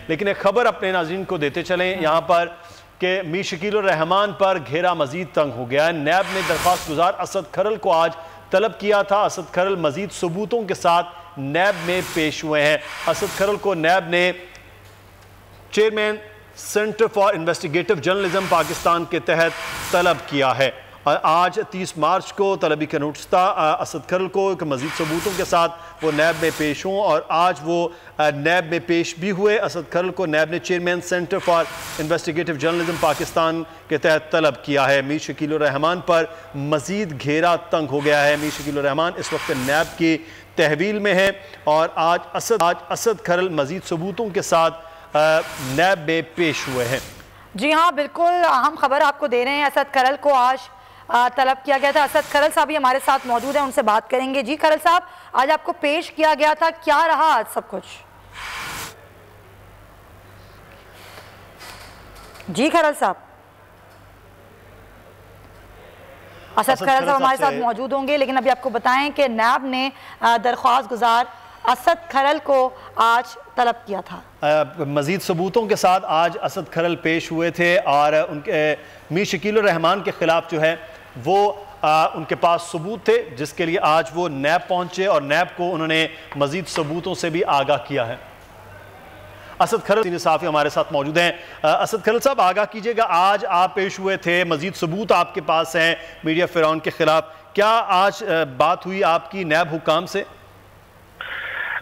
लेकिन एक खबर अपने नाज़रीन को देते चलें यहाँ पर कि मीर शकील उर रहमान पर घेरा मजीद तंग हो गया है। नैब ने दरख्वास्त गुजार असद खरल को आज तलब किया था। असद खरल मजीद सबूतों के साथ नैब में पेश हुए हैं। असद खरल को नैब ने chairman centre for investigative journalism Pakistan के तहत तलब किया है। आज 30 मार्च को तलबी का नोटिस था असद खरल को कि मजीद सबूतों के साथ वो नैब में पेश हों, और आज वो नैब में पेश भी हुए। असद खरल को नैब ने chairman centre for investigative journalism Pakistan के तहत तलब किया है। मीर शकील उर रहमान पर मजीद घेरा तंग हो गया है। मीर शकील उर रहमान इस वक्त नैब की तहवील में है और आज असद खरल मजीद सबूतों के साथ नैब में पेश हुए हैं। जी हाँ, बिल्कुल अहम खबर आपको दे रहे हैं। असद खरल को आज तलब किया गया था। असद खरल साहब भी हमारे साथ मौजूद हैं, उनसे बात करेंगे। जी खरल साहब, आज आपको पेश किया गया था, क्या रहा आज सब कुछ? जी खरल साहब, असद खरल साहब हमारे साथ मौजूद होंगे, लेकिन अभी आपको बताएं कि नैब ने दरख्वास्त गुजार असद खरल को आज तलब किया था। मजीद सबूतों के साथ आज असद खरल पेश हुए थे और उनके मीर शकील उर रहमान के खिलाफ जो है वो उनके पास सबूत थे, जिसके लिए आज वो नैब पहुंचे और नैब को उन्होंने मजीद सबूतों से भी आगाह किया है। असद खरल सीनियर सहाफ़ी हमारे साथ मौजूद हैं। असद खरल साहब, आगाह कीजिएगा, आज आप पेश हुए थे, मजीद सबूत आपके पास हैं मीडिया फिरौन के खिलाफ, क्या आज बात हुई आपकी नैब हुकाम से?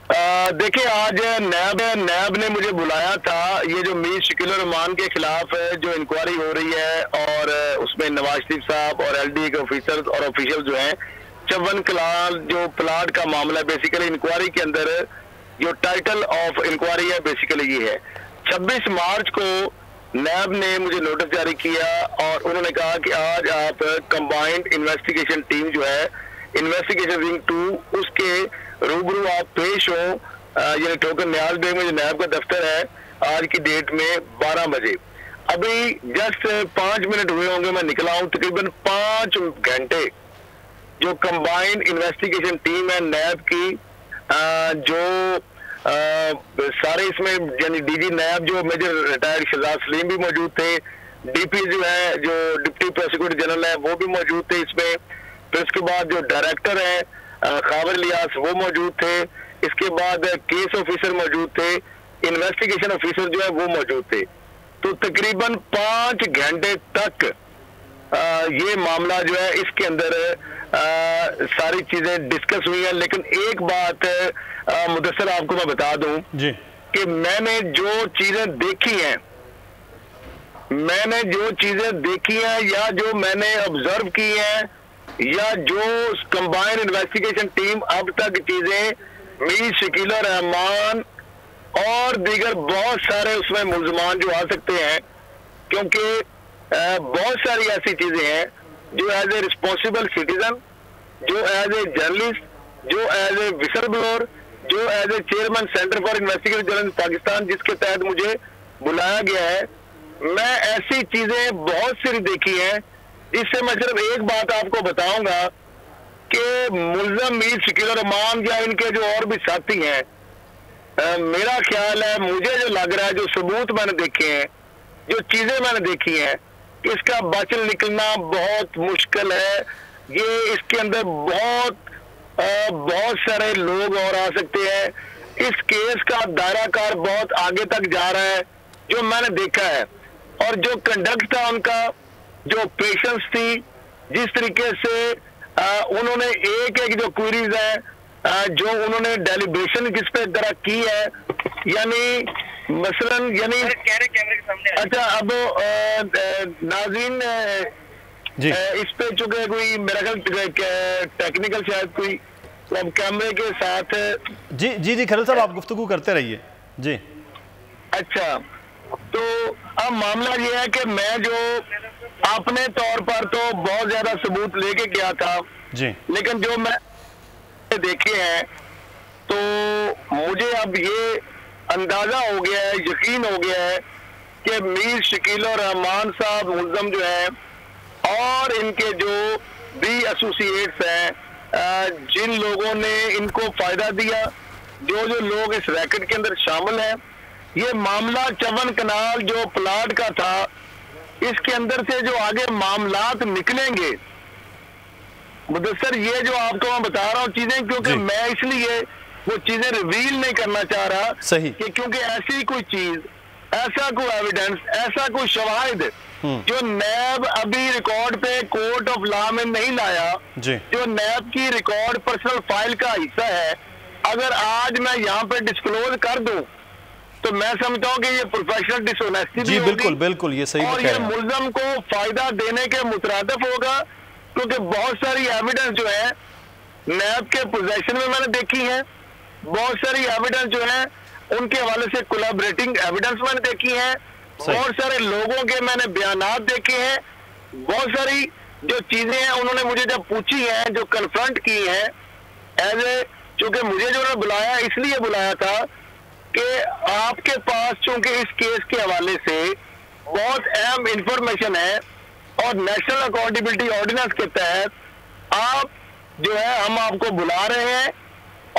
देखिए, आज नैब ने मुझे बुलाया था। ये जो मीर शकील उर रहमान के खिलाफ जो इंक्वायरी हो रही है और उसमें नवाज शरीफ साहब और LD के ऑफिसर्स और ऑफिशियल जो हैं, 54 कनाल जो प्लाट का मामला है, बेसिकली इंक्वायरी के अंदर जो टाइटल ऑफ इंक्वायरी है बेसिकली ये है। 26 मार्च को नैब ने मुझे नोटिस जारी किया और उन्होंने कहा कि आज आप कंबाइंड इन्वेस्टिगेशन टीम जो है, इन्वेस्टिगेशन विंग 2, उसके रूबरू आप पेश हो, यानी टोकन न्याज बेग में जो नैब का दफ्तर है, आज की डेट में 12 बजे। अभी जस्ट 5 मिनट हुए होंगे मैं निकला हूँ। तकरीबन 5 घंटे जो कंबाइंड इन्वेस्टिगेशन टीम है नैब की, जो सारे इसमें यानी DG नैब जो मेजर रिटायर्ड शहजाद सलीम भी मौजूद थे, DP जो है जो डिप्टी प्रोसिक्यूटर जनरल है वो भी मौजूद थे इसमें, फिर उसके बाद जो डायरेक्टर है खावर लियास वो मौजूद थे, इसके बाद केस ऑफिसर मौजूद थे, इन्वेस्टिगेशन ऑफिसर जो है वो मौजूद थे। तो तकरीबन 5 घंटे तक ये मामला जो है इसके अंदर सारी चीजें डिस्कस हुई हैं। लेकिन एक बात मुदस्सर आपको मैं बता दूं जी कि मैंने जो चीजें देखी हैं या जो मैंने ऑब्जर्व की हैं या जो कंबाइंड इन्वेस्टिगेशन टीम अब तक चीजें मीर शकील उर रहमान और दीगर बहुत सारे उसमें मुल्जमान जो आ सकते हैं, क्योंकि बहुत सारी ऐसी चीजें हैं जो एज ए रिस्पॉन्सिबल सिटीजन, जो एज ए जर्नलिस्ट, जो एज ए विसल ब्लोअर, जो as a chairman centre for investigative journalism Pakistan जिसके तहत मुझे बुलाया गया है, मैं ऐसी चीजें बहुत सारी देखी हैं जिससे मैं सिर्फ एक बात आपको बताऊंगा कि मुल्ज़म मीर शकील उर रहमान या इनके जो और भी साथी हैं, मेरा ख्याल है, मुझे जो लग रहा है, जो सबूत मैंने देखे हैं, जो चीजें मैंने देखी हैं, कि इसका बच निकलना बहुत मुश्किल है। ये इसके अंदर बहुत सारे लोग और आ सकते हैं। इस केस का दायराकार बहुत आगे तक जा रहा है जो मैंने देखा है, और जो कंडक्ट था उनका, जो पेशेंस थी, जिस तरीके से उन्होंने एक जो क्वेरीज है जो उन्होंने डेलिब्रेशन किस पे तरह की है, यानी मसलन यानी कैमरे के सामने। अच्छा, अब नाज़रीन जी इस पे चूंकि कोई मेरा ख्याल टेक्निकल शायद कोई अब कैमरे के साथ जी खरल साहब, आप गुफ्तगू करते रहिए जी। अच्छा, तो अब मामला ये है कि मैं जो अपने तौर पर तो बहुत ज्यादा सबूत लेके गया था जी, लेकिन जो मैं देखे हैं तो मुझे अब ये अंदाजा हो गया है, यकीन हो गया है कि मीर शकील उर रहमान साहब मुल्ज़म जो है और इनके जो भी एसोसिएट्स हैं, जिन लोगों ने इनको फायदा दिया, जो लोग इस रैकेट के अंदर शामिल हैं, ये मामला चवन कनाल जो प्लाट का था, इसके अंदर से जो आगे मामलात निकलेंगे मुदस्सर, ये जो आपको मैं बता रहा हूँ चीजें, क्योंकि मैं इसलिए वो चीजें रिवील नहीं करना चाह रहा सही कि क्योंकि ऐसी कोई चीज, ऐसा कोई एविडेंस, ऐसा कोई शवाहिद जो नैब अभी रिकॉर्ड पे कोर्ट ऑफ लॉ में नहीं लाया, जो नैब की रिकॉर्ड पर्सनल फाइल का हिस्सा है, अगर आज मैं यहाँ पे डिस्क्लोज कर दूं तो मैं समझता हूँ कि ये प्रोफेशनल डिसऑनेस्टी भी होगी। बिल्कुल बिल्कुल, ये सही और ये मुल्जम को फायदा देने के मुतरादिफ होगा, क्योंकि बहुत सारी एविडेंस जो है नैब के पोजेशन में मैंने देखी है, बहुत सारी एविडेंस जो है उनके हवाले से कोलैबोरेटिंग एविडेंस मैंने देखी है, बहुत सारे लोगों के मैंने बयानात देखे हैं, बहुत सारी जो चीजें हैं उन्होंने मुझे जब पूछी हैं, जो कन्फ्रंट की हैं एज ए, चूंकि मुझे जो बुलाया इसलिए बुलाया था कि आपके पास चूंकि इस केस के हवाले से बहुत अहम इंफॉर्मेशन है और नेशनल अकाउंटेबिलिटी ऑर्डिनेंस के तहत आप जो है हम आपको बुला रहे हैं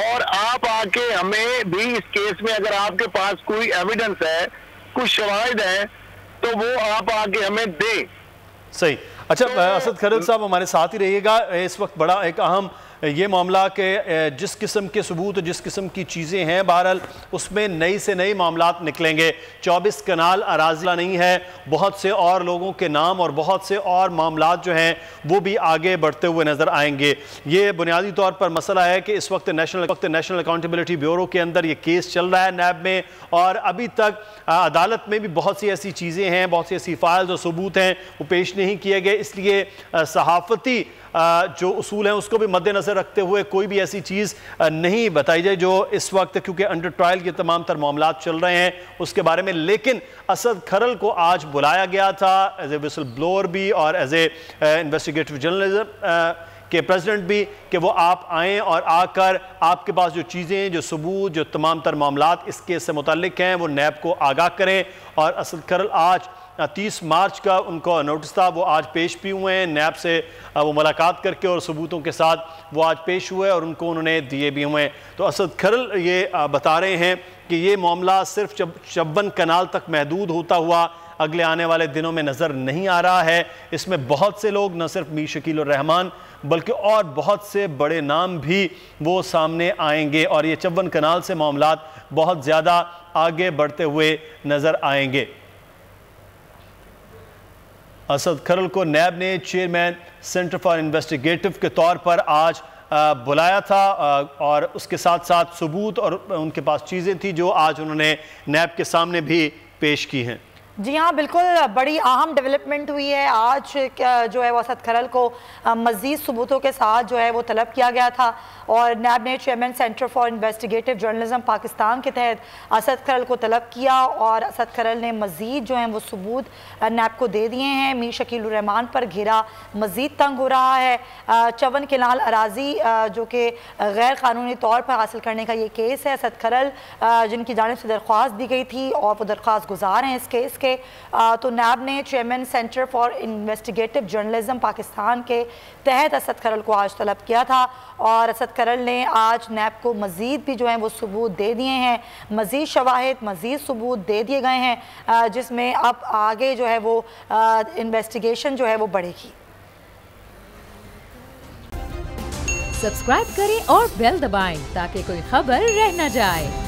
और आप आके हमें भी इस केस में अगर आपके पास कोई एविडेंस है, कुछ शवाहिद है, तो वो आप आके हमें दें। सही। अच्छा, असद खरल साहब हमारे साथ ही रहिएगा। इस वक्त बड़ा एक अहम ये मामला के जिस किस्म के सबूत, जिस किस्म की चीज़ें हैं, बहरहाल उसमें नई से नई मामलात निकलेंगे। 24 कनाल अराज़िला नहीं है, बहुत से और लोगों के नाम और बहुत से और मामलात जो हैं वो भी आगे बढ़ते हुए नज़र आएंगे। ये बुनियादी तौर पर मसला है कि इस वक्त नेशनल अकाउंटेबिलिटी ब्यूरो के अंदर ये केस चल रहा है नैब में, और अभी तक अदालत में भी बहुत सी ऐसी चीज़ें हैं, बहुत सी ऐसी फाइल्स और सबूत हैं वो पेश नहीं किए गए। इसलिए सहाफ़ती जो उसूल हैं उसको भी मद्देनज़र रखते हुए कोई भी ऐसी चीज़ नहीं बताई जाए जो इस वक्त, क्योंकि अंडर ट्रायल के तमाम तर मामलात चल रहे हैं उसके बारे में। लेकिन असद खरल को आज बुलाया गया था एज ए विसल ब्लोअर भी और एज ए इन्वेस्टिगेटिव जर्नलिज्म के प्रेसिडेंट भी, कि वो आप आएँ और आकर आपके पास जो चीज़ें, जो सबूत, जो तमाम तर मामलात इस केस से मुताल्लिक हैं वो नैब को आगाह करें। और असद खरल आज 30 मार्च का उनको नोटिस था, वो आज पेश भी हुए हैं नैब से, वो मुलाकात करके और सबूतों के साथ वो आज पेश हुए और उनको उन्होंने दिए भी हुए हैं। तो असद खरल ये बता रहे हैं कि ये मामला सिर्फ चवन कनाल तक महदूद होता हुआ अगले आने वाले दिनों में नज़र नहीं आ रहा है। इसमें बहुत से लोग, न सिर्फ मीर शकील रहमान बल्कि और बहुत से बड़े नाम भी वो सामने आएंगे और ये चवन कनाल से मामलात बहुत ज़्यादा आगे बढ़ते हुए नज़र आएंगे। असद खरल को नैब ने चेयरमैन सेंटर फॉर इन्वेस्टिगेटिव के तौर पर आज बुलाया था और उसके साथ साथ सबूत और उनके पास चीज़ें थी जो आज उन्होंने नैब के सामने भी पेश की हैं। जी हाँ, बिल्कुल बड़ी अहम डेवलपमेंट हुई है। आज जो है वो असद खरल को मज़ीद सबूतों के साथ जो है वो तलब किया गया था और नैब ने chairman centre for investigative journalism Pakistan के तहत असद खरल को तलब किया और असद खरल ने मज़ीद जो हैं वो सबूत नैब को दे दिए हैं। मीर शकील रहमान पर घेरा मज़ीद तंग हो रहा है। चवन कनाल अराजी जो कि गैर कानूनी तौर पर हासिल करने का ये केस है। असद खरल जिनकी जानिब से दरख्वास्त दी गई थी और वो दरख्वास्त गुजार हैं इस केस के, तो नैब ने chairman centre for investigative journalism Pakistan के तहत असद खरल को आज तलब किया था और असद खरल ने आज नैब को मज़ीद भी जो है वो सबूत दे दिए हैं, मज़ीद शवाहिद, मज़ीद सबूत दे दिए गए हैं जिसमें अब आगे जो है वो इन्वेस्टिगेशन जो है वो बढ़ेगी। सब्सक्राइब करें और बेल दबाएं ताकि कोई खबर रह न जाए।